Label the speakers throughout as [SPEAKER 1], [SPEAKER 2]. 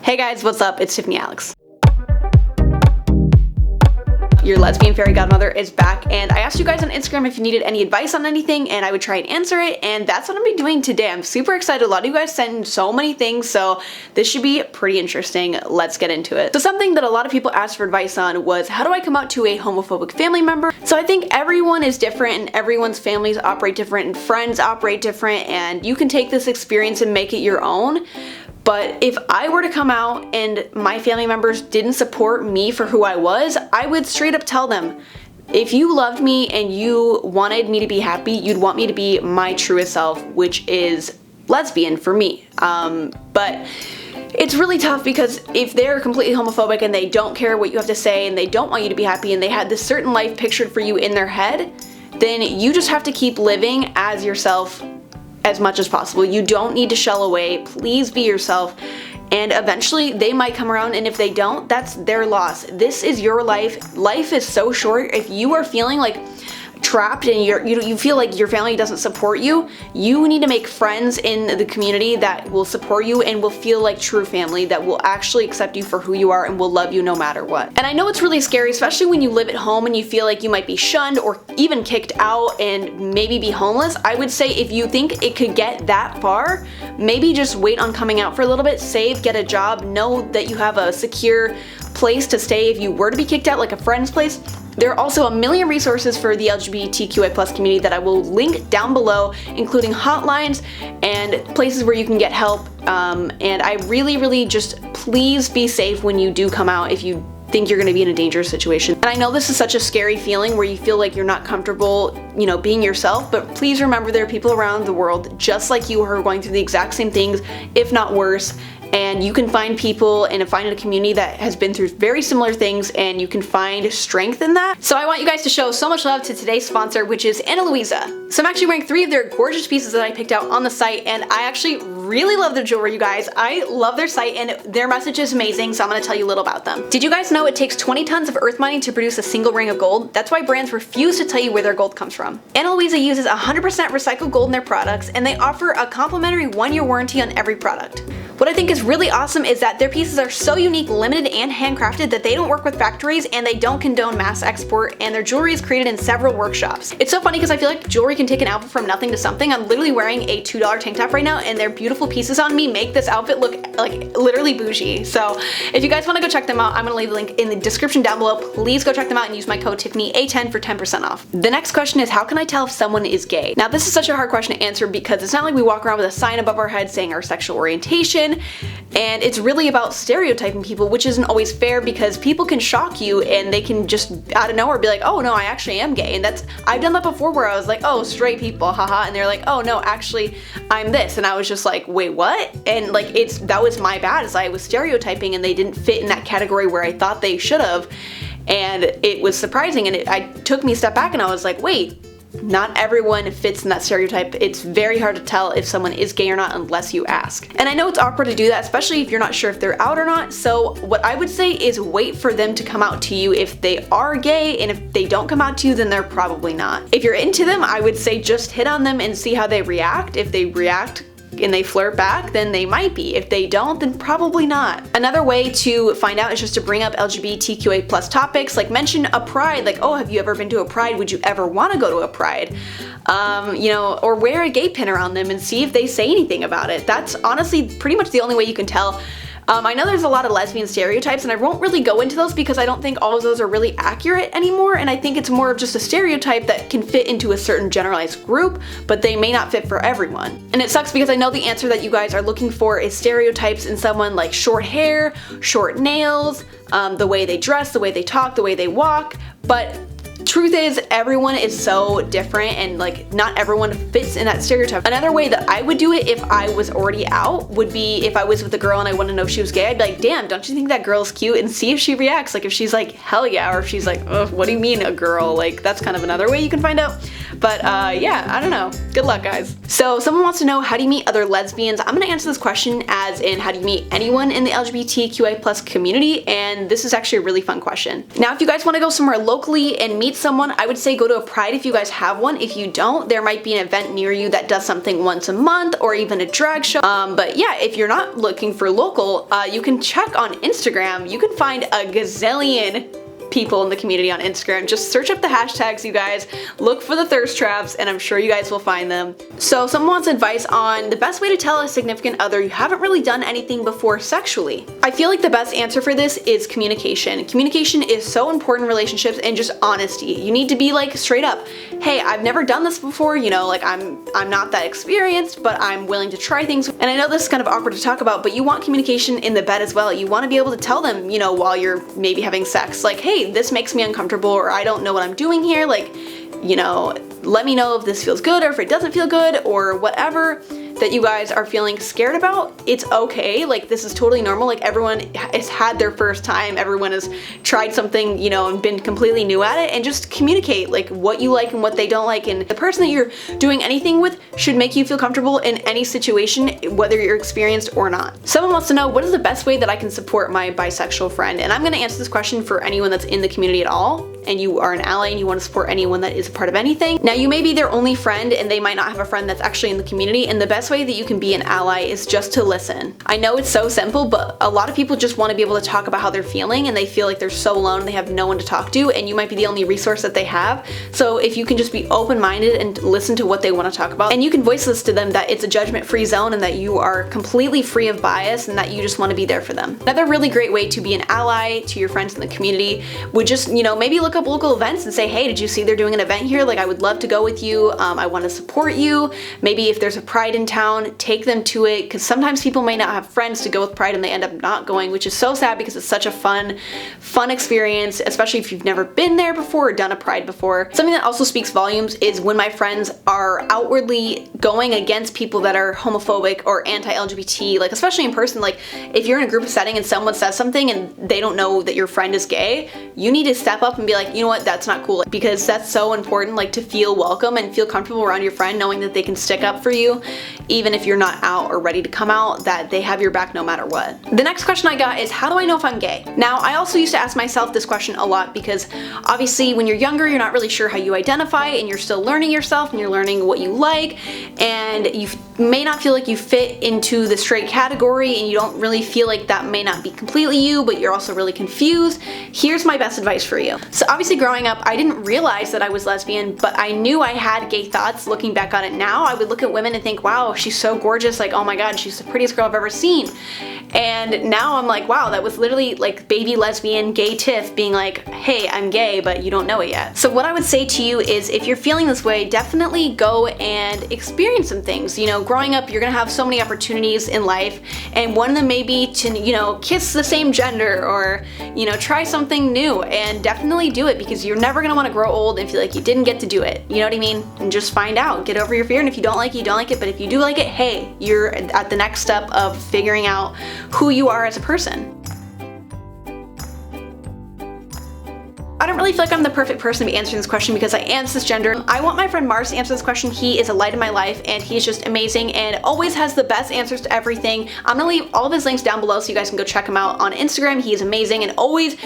[SPEAKER 1] Hey guys, what's up? It's Tiffany Alex. Your lesbian fairy godmother is back, and I asked you guys on Instagram if you needed any advice on anything, and I would try and answer it, and that's what I'm gonna be doing today. I'm super excited. A lot of you guys sent in so many things, so this should be pretty interesting. Let's get into it. So something that a lot of people asked for advice on was, how do I come out to a homophobic family member? So I think everyone is different, and everyone's families operate different, and friends operate different, and you can take this experience and make it your own. But if I were to come out and my family members didn't support me for who I was, I would straight up tell them, if you loved me and you wanted me to be happy, you'd want me to be my truest self, which is lesbian for me. But it's really tough because if they're completely homophobic and they don't care what you have to say and they don't want you to be happy and they had this certain life pictured for you in their head, then you just have to keep living as yourself as much as possible. You don't need to shell away. Please be yourself, and eventually they might come around, and if they don't, that's their loss. This is your life. Life is so short. If you are feeling like trapped and you feel like your family doesn't support you, you need to make friends in the community that will support you and will feel like true family, that will actually accept you for who you are and will love you no matter what. And I know it's really scary, especially when you live at home and you feel like you might be shunned or even kicked out and maybe be homeless. I would say if you think it could get that far, maybe just wait on coming out for a little bit, save, get a job, know that you have a secure place to stay if you were to be kicked out, like a friend's place. There are also a million resources for the LGBTQI+ community that I will link down below, including hotlines and places where you can get help. And I really just, please be safe when you do come out if you think you're gonna be in a dangerous situation. And I know this is such a scary feeling where you feel like you're not comfortable, being yourself, but please remember there are people around the world just like you who are going through the exact same things, if not worse. And you can find people and find a community that has been through very similar things, and you can find strength in that. So I want you guys to show so much love to today's sponsor, which is Ana Luisa. So I'm actually wearing 3 of their gorgeous pieces that I picked out on the site, and I actually really love their jewelry, you guys. I love their site, and their message is amazing, so I'm gonna tell you a little about them. Did you guys know it takes 20 tons of earth mining to produce a single ring of gold? That's why brands refuse to tell you where their gold comes from. Ana Luisa uses 100% recycled gold in their products, and they offer a complimentary 1-year warranty on every product. What I think is really awesome is that their pieces are so unique, limited, and handcrafted that they don't work with factories and they don't condone mass export, and their jewelry is created in several workshops. It's so funny because I feel like jewelry can take an outfit from nothing to something. I'm literally wearing a $2 tank top right now, and their beautiful pieces on me make this outfit look like literally bougie. So if you guys want to go check them out, I'm going to leave a link in the description down below. Please go check them out and use my code TIFFANYA10 for 10% off. The next question is, how can I tell if someone is gay? Now this is such a hard question to answer because it's not like we walk around with a sign above our head saying our sexual orientation. And it's really about stereotyping people, which isn't always fair because people can shock you and they can just out of nowhere be like, oh no, I actually am gay. And I've done that before where I was like, oh, straight people, haha, and they're like, oh no, actually I'm this. And I was just like, wait, what? And like that was my bad, as I was stereotyping and they didn't fit in that category where I thought they should have. And it was surprising, and it took me a step back and I was like, wait, not everyone fits in that stereotype. It's very hard to tell if someone is gay or not unless you ask. And I know it's awkward to do that, especially if you're not sure if they're out or not. So what I would say is wait for them to come out to you if they are gay, and if they don't come out to you, then they're probably not. If you're into them, I would say just hit on them and see how they react. If they react and they flirt back, then they might be. If they don't, then probably not. Another way to find out is just to bring up LGBTQA+ topics, like mention a pride, like, oh, have you ever been to a pride? Would you ever want to go to a pride? Or wear a gay pin around them and see if they say anything about it. That's honestly pretty much the only way you can tell. I know there's a lot of lesbian stereotypes, and I won't really go into those because I don't think all of those are really accurate anymore, and I think it's more of just a stereotype that can fit into a certain generalized group, but they may not fit for everyone. And it sucks because I know the answer that you guys are looking for is stereotypes in someone like short hair, short nails, the way they dress, the way they talk, the way they walk, but truth is, everyone is so different, and like not everyone fits in that stereotype. Another way that I would do it if I was already out would be if I was with a girl and I want to know if she was gay, I'd be like, damn, don't you think that girl's cute? And see if she reacts. Like if she's like, hell yeah, or if she's like, ugh, what do you mean a girl? Like that's kind of another way you can find out. But yeah, I don't know. Good luck, guys. So someone wants to know, how do you meet other lesbians? I'm gonna answer this question as in, how do you meet anyone in the LGBTQI plus community? And this is actually a really fun question. Now, if you guys want to go somewhere locally and meet someone, I would say go to a Pride if you guys have one. If you don't, there might be an event near you that does something once a month, or even a drag show. But yeah, if you're not looking for local, you can check on Instagram. You can find a gazillion people in the community on Instagram. Just search up the hashtags, you guys. Look for the thirst traps, and I'm sure you guys will find them. So someone wants advice on the best way to tell a significant other you haven't really done anything before sexually. I feel like the best answer for this is communication. Communication is so important in relationships, and just honesty. You need to be like straight up, hey, I've never done this before, you know, like I'm not that experienced, but I'm willing to try things. And I know this is kind of awkward to talk about, but you want communication in the bed as well. You want to be able to tell them, you know, while you're maybe having sex, like, hey, this makes me uncomfortable, or I don't know what I'm doing here, like, you know, let me know if this feels good or if it doesn't feel good, or whatever that you guys are feeling scared about. It's okay, like this is totally normal. Like everyone has had their first time, everyone has tried something, you know, and been completely new at it, and just communicate like what you like and what they don't like. And the person that you're doing anything with should make you feel comfortable in any situation, whether you're experienced or not. Someone wants to know, what is the best way that I can support my bisexual friend? And I'm gonna answer this question for anyone that's in the community at all, and you are an ally and you want to support anyone that is a part of anything. Now, you may be their only friend and they might not have a friend that's actually in the community, and the best way that you can be an ally is just to listen. I know it's so simple, but a lot of people just want to be able to talk about how they're feeling, and they feel like they're so alone and they have no one to talk to, and you might be the only resource that they have. So if you can just be open-minded and listen to what they want to talk about, and you can voice this to them that it's a judgment-free zone and that you are completely free of bias and that you just want to be there for them. Another really great way to be an ally to your friends in the community would just, you know, maybe look up local events and say, hey, did you see they're doing an event here? Like, I would love to go with you. I want to support you. Maybe if there's a Pride in town, take them to it, because sometimes people may not have friends to go with Pride and they end up not going, which is so sad because it's such a fun experience, especially if you've never been there before or done a Pride before. Something that also speaks volumes is when my friends are outwardly going against people that are homophobic or anti-LGBT, like especially in person. Like if you're in a group setting and someone says something and they don't know that your friend is gay, you need to step up and be like, you know what, that's not cool, because that's so important, like to feel welcome and feel comfortable around your friend, knowing that they can stick up for you even if you're not out or ready to come out, that they have your back no matter what. The next question I got is, how do I know if I'm gay? Now, I also used to ask myself this question a lot, because obviously when you're younger, you're not really sure how you identify, and you're still learning yourself and you're learning what you like, and you may not feel like you fit into the straight category, and you don't really feel like that may not be completely you, but you're also really confused. Here's my best advice for you. So obviously growing up, I didn't realize that I was lesbian, but I knew I had gay thoughts. Looking back on it now, I would look at women and think, wow, she's so gorgeous, like, oh my god, she's the prettiest girl I've ever seen. And now I'm like, wow, that was literally like baby lesbian gay Tiff being like, hey, I'm gay, but you don't know it yet. So what I would say to you is, if you're feeling this way, definitely go and experience some things. You know, growing up, you're gonna have so many opportunities in life, and one of them may be to, you know, kiss the same gender, or, you know, try something new, and definitely do it, because you're never gonna wanna grow old and feel like you didn't get to do it. You know what I mean? And just find out, get over your fear, and if you don't like it, you don't like it, but if you do like it, hey, you're at the next step of figuring out who you are as a person. I don't really feel like I'm the perfect person to be answering this question, because I am cisgender. I want my friend Mars to answer this question. He is a light in my life, and he's just amazing and always has the best answers to everything. I'm gonna leave all of his links down below so you guys can go check him out on Instagram. He is amazing and always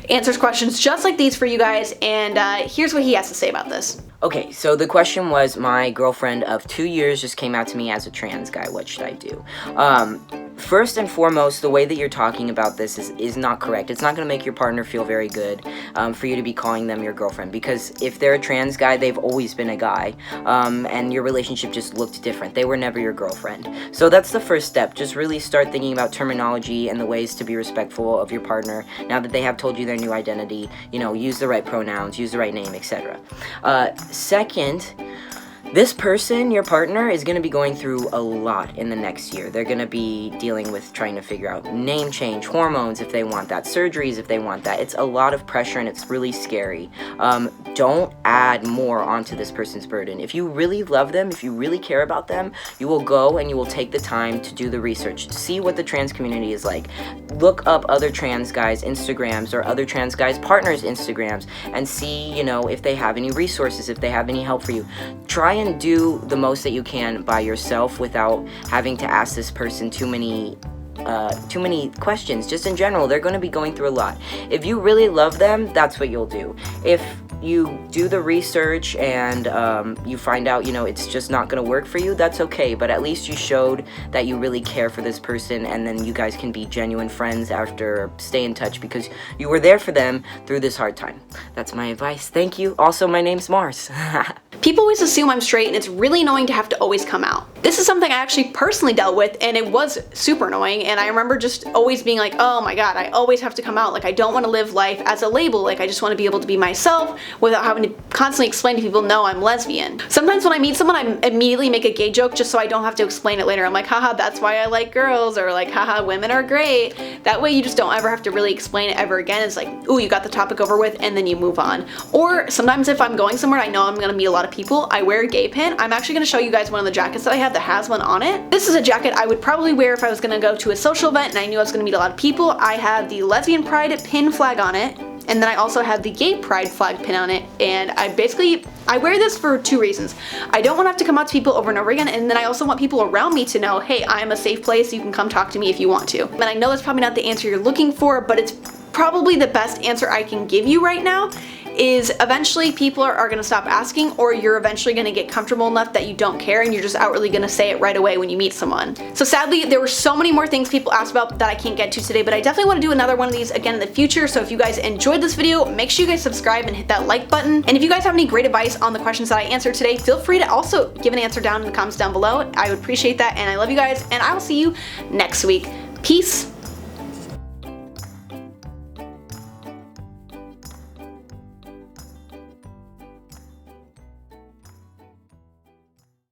[SPEAKER 1] answers questions just like these for you guys, and here's what he has to say about this.
[SPEAKER 2] Okay, so the question was, my girlfriend of 2 years just came out to me as a trans guy. What should I do? First and foremost, the way that you're talking about this is not correct. It's not going to make your partner feel very good for you to be calling them your girlfriend, because if they're a trans guy, they've always been a guy, and your relationship just looked different. They were never your girlfriend. So that's the first step. Just really start thinking about terminology and the ways to be respectful of your partner now that they have told you their new identity. You know, use the right pronouns, use the right name, etc. Second, this person, your partner, is going to be going through a lot in the next year. They're going to be dealing with trying to figure out name change, hormones if they want that, surgeries if they want that. It's a lot of pressure and it's really scary. don't add more onto this person's burden. If you really love them, if you really care about them, you will go and you will take the time to do the research, to see what the trans community is like. Look up other trans guys' Instagrams or other trans guys' partners' Instagrams and see, you know, if they have any resources, if they have any help for you. Try and do the most that you can by yourself without having to ask this person too many questions. Just in general, they're going to be going through a lot. If you really love them, that's what you'll do. If you do the research and you find out, you know, it's just not going to work for you, that's okay, but at least you showed that you really care for this person, and then you guys can be genuine friends after, stay in touch because you were there for them through this hard time. That's my advice. Thank you. Also, my name's Mars.
[SPEAKER 1] People always assume I'm straight, and it's really annoying to have to always come out. This is something I actually personally dealt with, and it was super annoying, and I remember just always being like, oh my god, I always have to come out. Like, I don't want to live life as a label. Like, I just want to be able to be myself without having to constantly explain to people, no, I'm lesbian. Sometimes when I meet someone, I immediately make a gay joke just so I don't have to explain it later. I'm like, haha, that's why I like girls, or like, haha, women are great. That way you just don't ever have to really explain it ever again. It's like, ooh, you got the topic over with, and then you move on. Or sometimes if I'm going somewhere, I know I'm gonna meet a lot of people, I wear a gay pin. I'm actually gonna show you guys one of the jackets that I have that has one on it. This is a jacket I would probably wear if I was gonna go to a social event and I knew I was gonna meet a lot of people. I have the lesbian pride pin flag on it, and then I also have the gay pride flag pin on it, and I wear this for two reasons. I don't want to have to come out to people over and over again, and then I also want people around me to know, hey, I'm a safe place, you can come talk to me if you want to. And I know that's probably not the answer you're looking for, but it's probably the best answer I can give you right now. Is eventually people are gonna stop asking, or you're eventually gonna get comfortable enough that you don't care and you're just outwardly gonna say it right away when you meet someone. So sadly, there were so many more things people asked about that I can't get to today, but I definitely wanna do another one of these again in the future. So if you guys enjoyed this video, make sure you guys subscribe and hit that like button. And if you guys have any great advice on the questions that I answered today, feel free to also give an answer down in the comments down below. I would appreciate that, and I love you guys, and I will see you next week. Peace.